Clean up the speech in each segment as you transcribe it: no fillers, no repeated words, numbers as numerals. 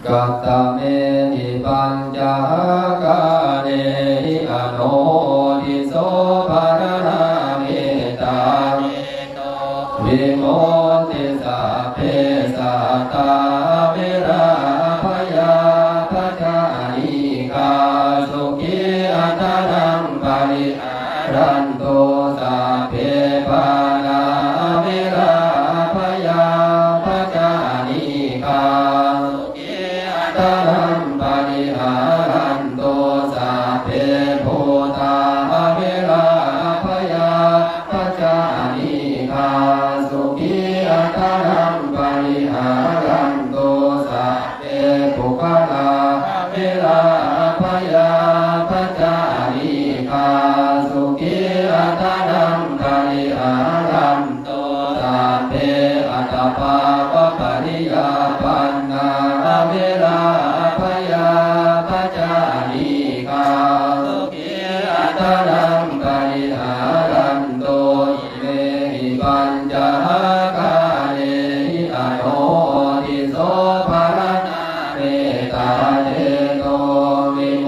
กัตตะเมหิปัญจกาเนหิอโนทิโสภารณาเมตตาวิโมติสาเพสัตตาเวราภยาภจานิกาสุขีอัตถังปริรันโตสาเพปานาเวราภยาภจานิกาสุขีอัตถังปริหารันโตสาเพภูตาเวราภยาภจานิกาสุขีอัตถังปริหารันโตสาเพปุคลาเวราภยาภจานิกาสุขีอัตถังปริหารันโตสาเพอัตตปาวะปริยาปันนาเวราภยาภจานิกาสุขีอัตถังปริหารันโตอิเมหิปัญจกาเนหิอโนทิโสภารณาเมตตาเจโตวิโม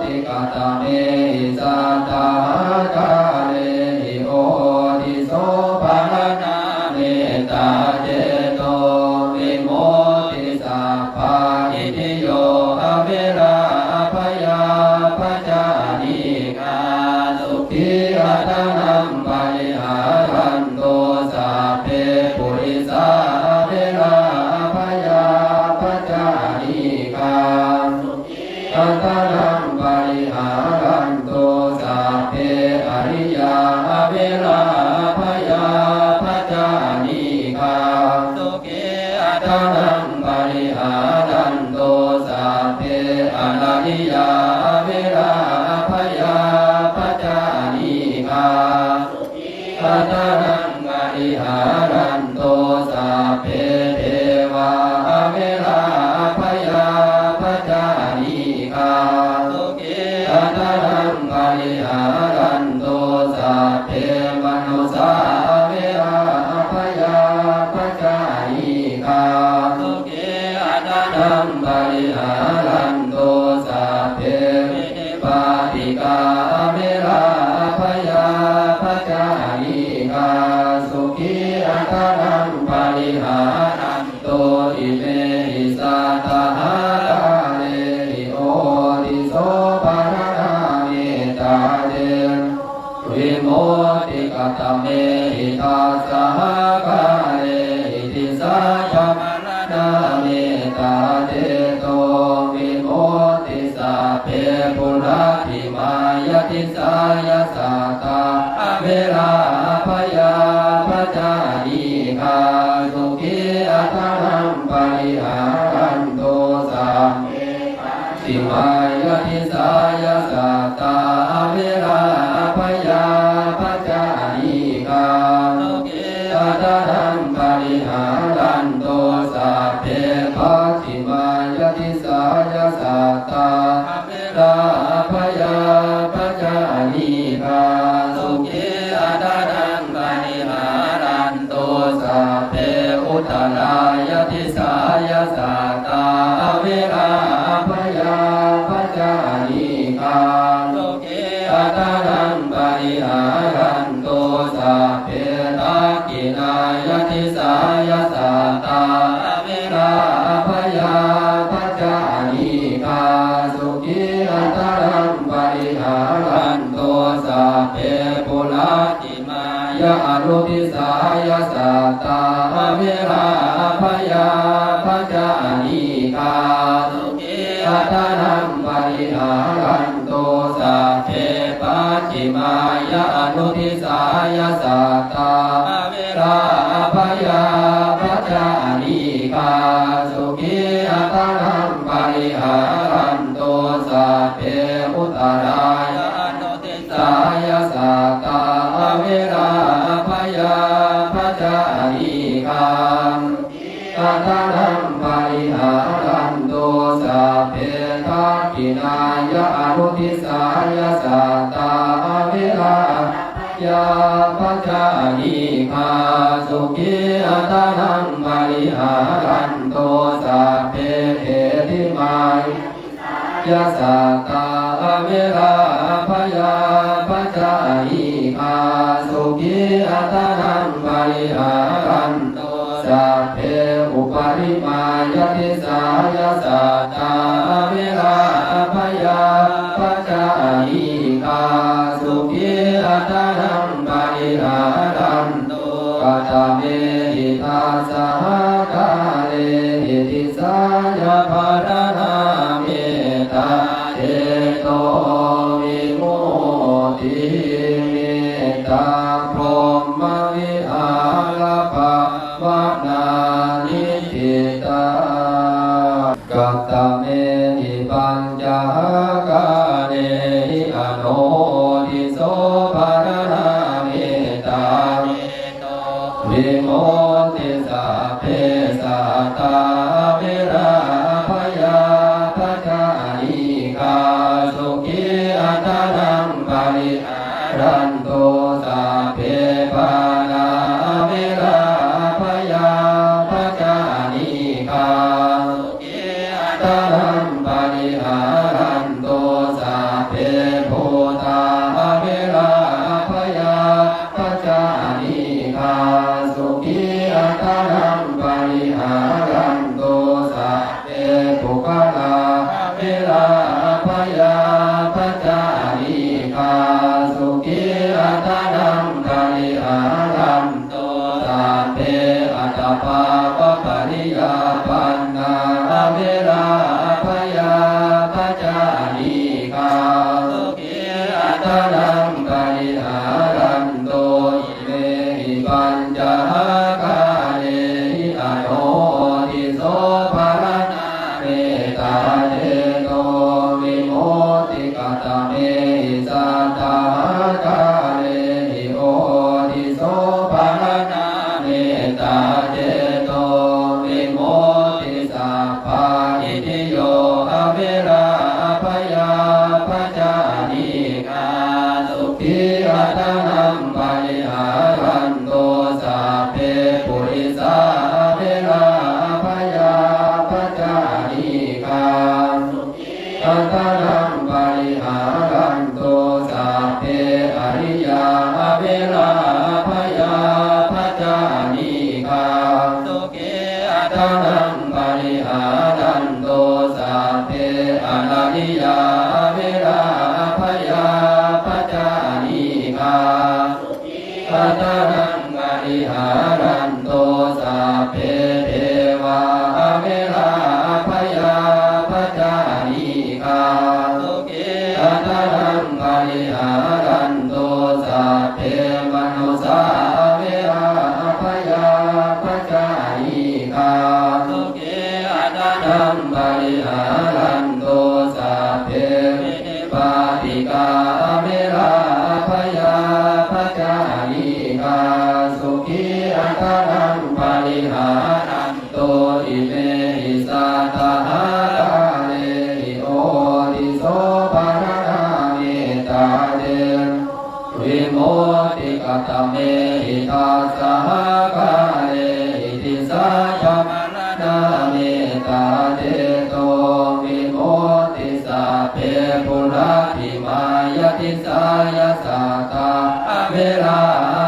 ติกัตตะเมหิสัตตากาเนหิโอทิโสภารณาเมตตาเจโตวิโมติสัพพานิทิโยอเวราภยาภจานิกาสุขีอัตถังปริหารันโตสัพเพปุริสาเวราภยาภจานิกาสุขีอัตถังปริหารันโตสัพเพอริยาเวราภยาภจานิกาสุขีอัตถังปริหารันโตสัพเพอนาริยาเวราภยาภจานิกาสุขีอัตถังปริหารันโตสัพเพเทวาเวราภยาภจานิกาสุขีอัตถังปริหารันโตสัพเพมนุสาเวราภยาภจานิกาสุขีอัตถังปริหารันโตสัพเพวิปาติกาเวราภยาภจานิกาสุขีอัตถังปริหารันโตอิเมหิสัตตากาเนหิโอทิโสภารณาเมตตาเจวิโมติกัตตะเมหิตัสสะกาเนหิติสาจามรณาเมตตาเจโตวิโมติสัพเพปุราติมายติสายสัตตาเวราภยาภจานิกาสุขีอัตถังปริหารันโตสัพเพสิมายติสายสัตตาเวราภยาภจานิกาสุขีอัตถังปริหารันโตสัพเพปัจฉิมายติสายสัตตาเวราภยาภจานิกาสุขีอัตถังปริหารันโตสัพเพอุตตรายติสายสัตตาเวราภยาภจานิกาสุขีอัตถังปริหารันโตสัพเพทักขินายติสายสัตตาเวราภยาภจานิกาสุขีอัตถังปริหารันโตสัพเพปุราติมายะอนุทิสายสัตตาเวราภยาภจานิกาสุขีอัตถังปริหารันโตสัพเพปัจฉิมายะอนุทิสายสัตตาเวราภยาภจานิกาสุขีอัตถังปริหารันโตสัพเพอุตตรายะอนุทิสายสัตตาเวราภยาภจานิกาอัตถังปริหารันโตสัพเพทักขินายะอนุทิสายสัตตาเวราภยาภจานิกาสุขีอัตถังปริหารันโตสัพเพเท ติมายาสัตตาเวลาพยาปัจจายิกาสุขีอัตนังปริหารันโตสัพเพอุปาริมายติสายาสัตตาเวลาพยาปัจจายิกาสุขีอัตนังปริหารันโตกัตเมหิตาสหกาเลหิติสายาภารณาเมตตาเจโตวิมุตติเมตตาพรหมวิหารภาวนานิทิตากัตตเมหิปัญจกาเนหิอโนทิโสภารณาเมตตาวิโมติสัพเพสัตตาเวราภยาปัจจายิกาสุขีอัตนังปริหารันโตสัพเพปานาเวราภยาปัจจายิกาสุขีอัตนังปริหารันโตสัพเพภูตาเวราภยาปัจจายิกาสุขีอัตนังปริหารันโตสัพเพปุคลาเวลาภยาปัจจายิกาสุขีอัตนังปริหารันโตสัพเพอัตตปาปปริยาปันนาเวลาภยาปัจจายิกาสุขีอัตนังปริหารันโตอิเมหิปัญจกาเนหิอโนทิโสภารณาเมตตาเจโตวิโมติกัตตเมหิสัตตากาเนหิโอทิโสภารณาเมตตาเจโตวิโมติสัพพานิทิโยอเวราภยาปัจจายิกาสุขีอัตนังปริหารันโตสัพเพปุริสาเวราภยาปัจจายิกาสุขีอัตนังปริหารันโตสัพเพอริยาเวราภยาปัจจายิกาสุขีอัตนังปริหารันโตสัพเพอนาริยาเวราภยาปัจจายิกาสุขีอัตนังปริหารันโตสัพเพเทวาเวราภยาปัจจายิกาสุขีอัตนังปริหารันโตสัพเพมนุสาเวราภยาปัจจายิกาสุขีอัตนังปริหารันโตสัพเพปาติกาเวราภยาปัจจายิกาสุขีอัตนังปริหารันโตอิเมหิสัตตากาเลหิโอทิโสภารณาเมตตาเจวิโมติกัตตเมหิตาสหกาเลหิติสายาภารณาเมตตาเจโตวิโมติสัพเพปุราภิมายติสายาสัตตาเวรา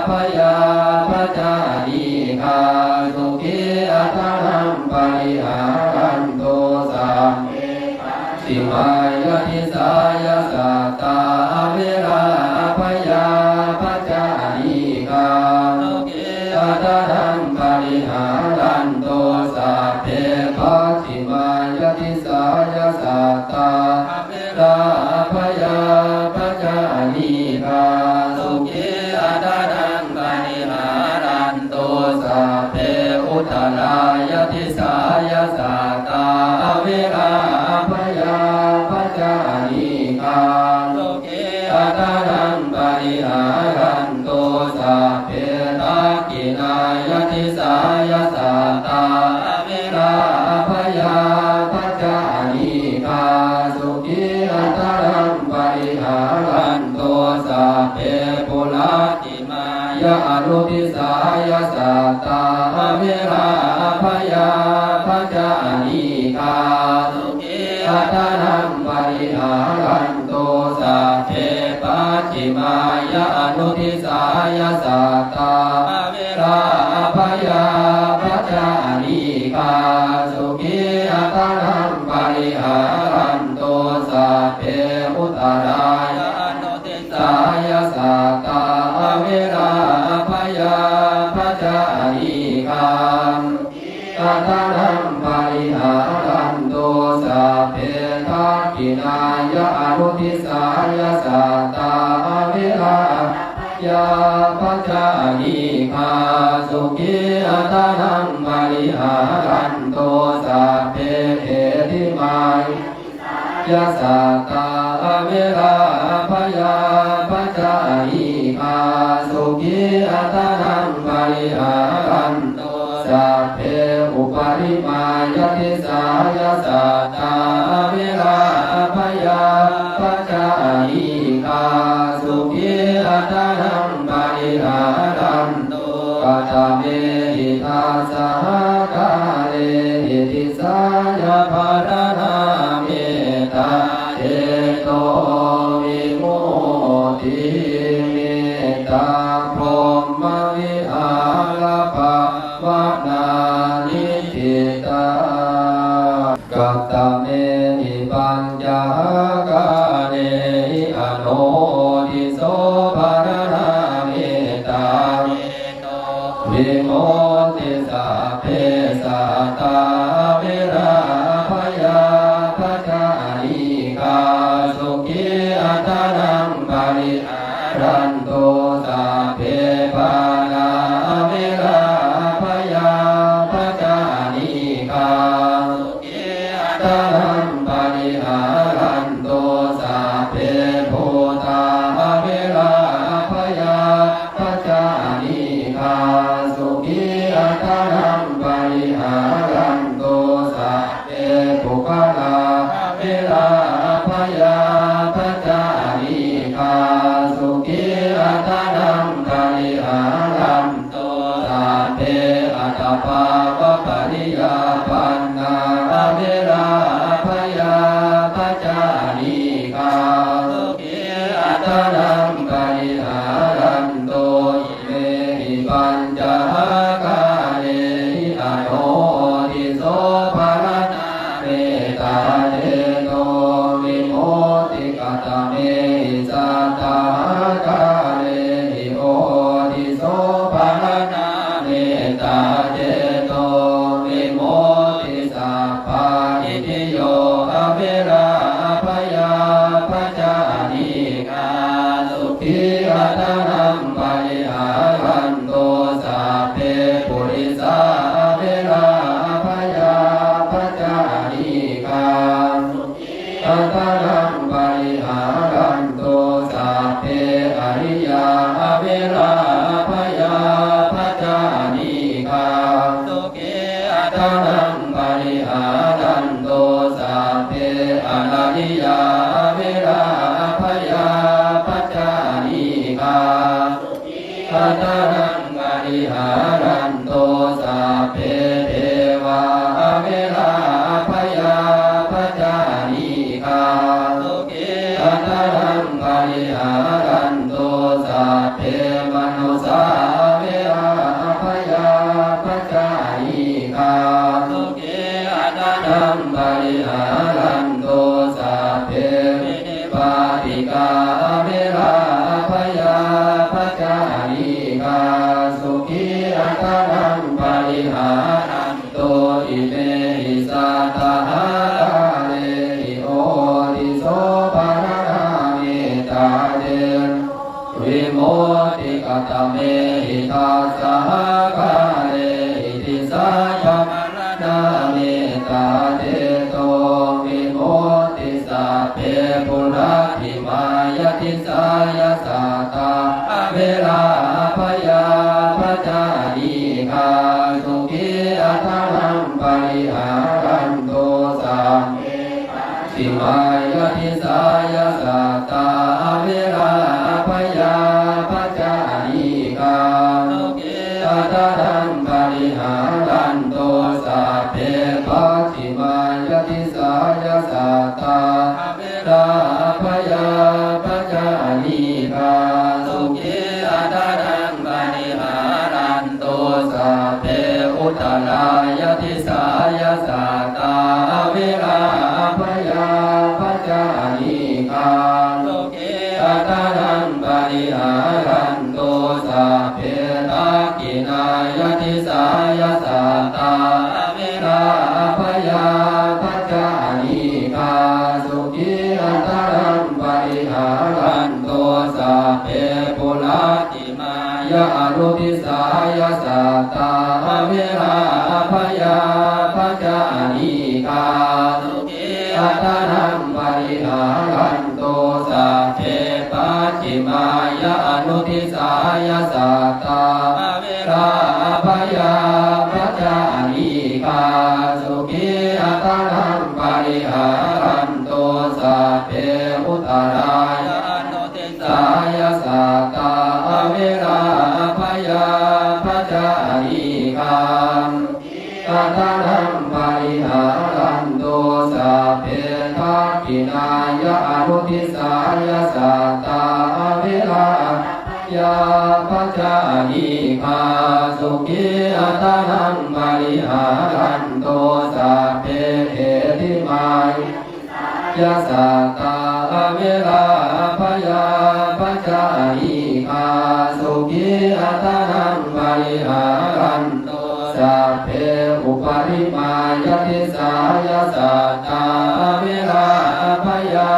ภยาปัจจายิกาสุขีอัตนังปริหารันโตสัพเพสิมายติสายาสัตตาเวราภยาปัจจายิกาสุขีอัตนังปริหารันโตสัพเพปัจฉิมายติสายาสัตตาเวราภยาปัจจายิกาสุขีอัตนังปริหารันโตสัพเพอุตตรายติสายาสัตตาเวราภยาปัจจายิกาสุขีอัตนังปริหารันโตสัพเพตักขินายติสายาสัตตาเวราภยาปัจจายิกาสุขีอัตนังปริหารันโตสัพเพปุราติมายะอนุทิสายาสัตตาเวราภยาปัจจายิกาสุ อัตนังปริหารันตุสัพเพปัจฉิมายะอนุทิสายะสัตตาเวราภยาปัจจานิกาสุขีอัตนังปริหารันตุสัพเพอุตตรายะอนุทิสายะสัตตาเวราภยาปัจจานิกาอัตนังปริหารันตุสัพเพทักขินายะอนุทิสายะสัตตาเวรายาปัจจานิกาสุขีอัตนังปริหารันตุสัพเพเอติมายะสัตตาเวราภยาปัจจานิกาสุขีอัตนังปริหารันตุสัพเพอุปาริมายติสายะสัตตาเวราภยาปัจจานิกาสุขีอัตนังปริหารันตุกัตเมหิตาสหกาเลหิติสายะภารณาเมตตาเจโตวิมุตติเมตตาพรหมวิหารภาวนานิทิตากัตตเมหิปัญจกาเนหิอโนทิโสภารณาเมตตาวิโมติสัพเพสัตตาเวราภยาปัจจานิกาสุขีอัตนังปริหารันตุสัพเพปานาเวราภยาปัจจานิกาสุขีอัตนังปริหารันตุสัพเพภูตาเวราภยาปัจจานิกาสุขีอัตนังปริหารันตุสัพเพปุคลาเวราภยาปัจจานิกาสุขีอัตนังปริหารันตุสัพเพอัตตปาวะปริยาปันนาเวราภยาปัจจานิกาสุขีอัตนังปริหารันตุอิเมหิปัญจกาเลหิอโนทิโสภารณาเมตตาเจโตวิโมติกัตตเมหิสัตตากาเลหิโอทิโสภารณาเมตตาเจโตวิโมติสัพพานิทิโยเวราภยาปัจจานิกาสุขีอัตนังปริหารันตุสัพเพปุริสาเวราภยาปัจจานิกาสุขีอัตนังปริหารันตุสัพเพอริยาเวราภยาปัจจานิกาสุขีอัตนังปริหารันตุสัพเพอนาริยาเวราภยาปัจจานิกาสุขีอัตนังปริหารันตุสัพเพเทวาเวราภยาปัจจานิกาสุขีอัตนังปริหารันตุสัพเพมนุสาเวราภยาปัจจานิกาสุขีอัตนังปริหารันตุสัพเพมินิปาติกาเวราภยาปัจจานิกาสุขีอัตนังปริหารันตุอิเมหิสัตตากาเลหิโอทิโสภารณาเมตตาเจวิโมติกัตตเมหิตาสหกาเลหิติสายะภารณาเมตตาเจโตวิโมติสัพเพปุระทิมายติสายะสัตตาเวราภยาปัจจานิกาสุขีอัตนังปริหารันตุสัพเพทิมายติสายะสัตตาเวราภยาปัจจานิกาสุขีอัตนังปริหารันตุสัพเพปัจฉิมายติสายะสัต ตตาเวราพยาปัจจานิกาสุขีอัตนังปริหารันโตสัพเพปัจฉิมายะอนุทิสายะสัตตาเวราพยาปัจจานิกาสุขีอัตนังปริหารันโตสัพเพอุตตรายะอนุทิสายะสัตตาเวราพยาปัจจานิกาอัตนังปริหารันโตสัพเพทักขินายะอนุทิสายะสัตตาเวรายาปัจจานิกาสุขีอัตนังปริหารันโตสัพเพเอติมายะสัตตาเวราพยาปัจจานิกาสุขีอัตนังปริหารันโตสัพเพอุปริมายติสายะสัตตาเวราพยา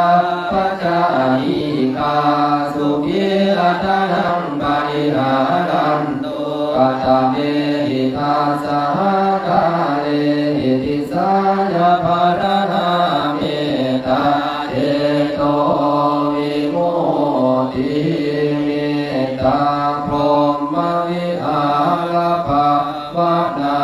ปัจจานิกาสุขีอัตนังปริหารันโตกัตเมหิตาสากาเลหิติสายะภารณาเมตตาเอโตวิโมติเมตตาพรหมวิหารภาวนา